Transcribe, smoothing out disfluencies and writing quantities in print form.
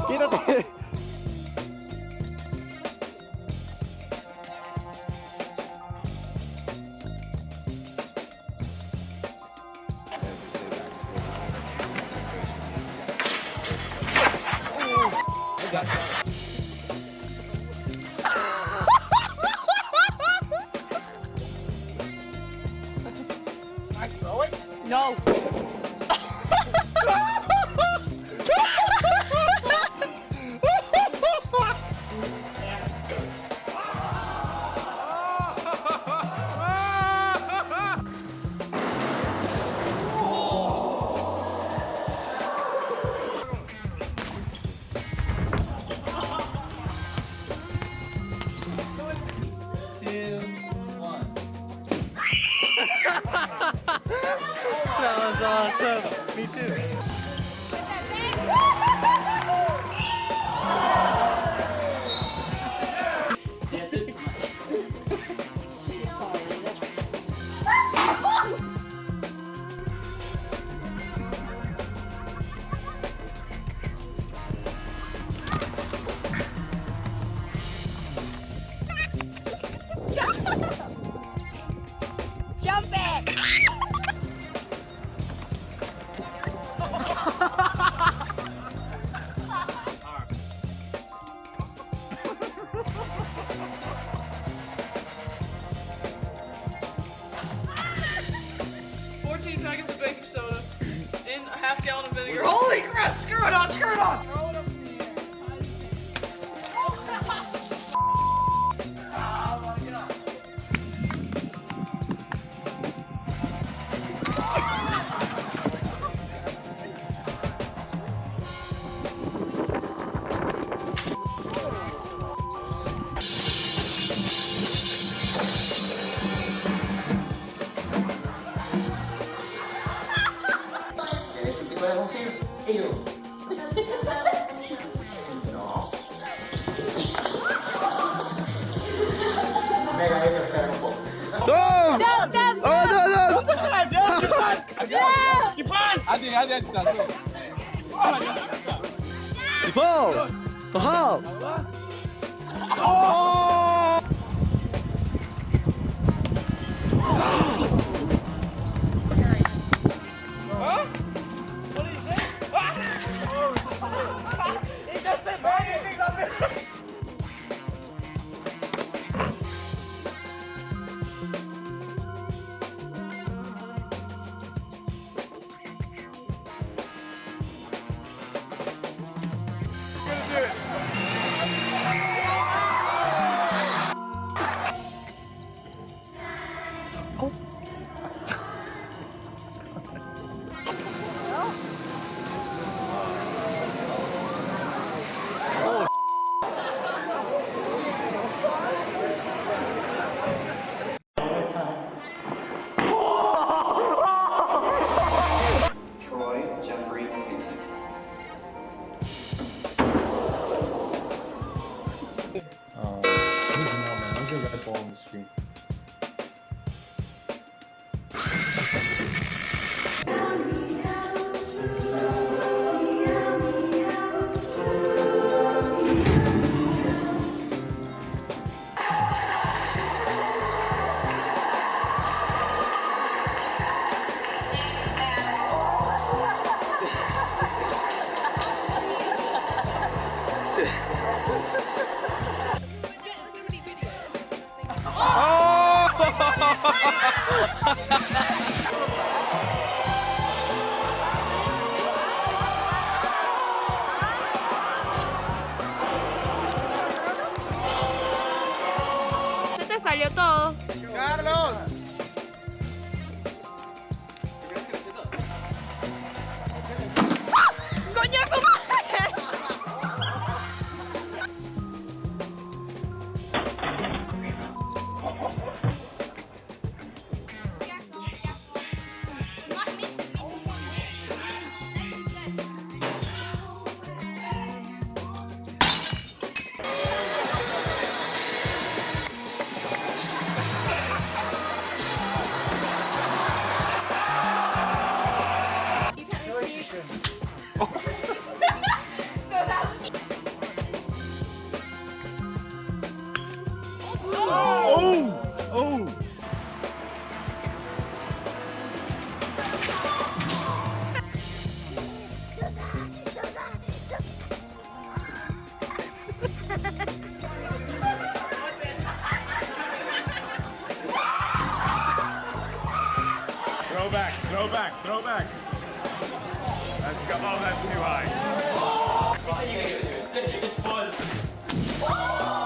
Quítate. No. That was awesome. Me too. Jump it! 14 packets of baking soda in a half gallon of vinegar. Holy crap! Screw it on! Screw it on! Throw it up in the air. Tom! Oh, no, no! Hati-hati langsung. Ipol! Pahal! Oh! Who's the mailman? Where's the red ball on the screen? Se te salió todo. Carlos. ¡Coño, su madre! Throw back, throw back, throw back. Let's go. Oh, that's too high. Oh!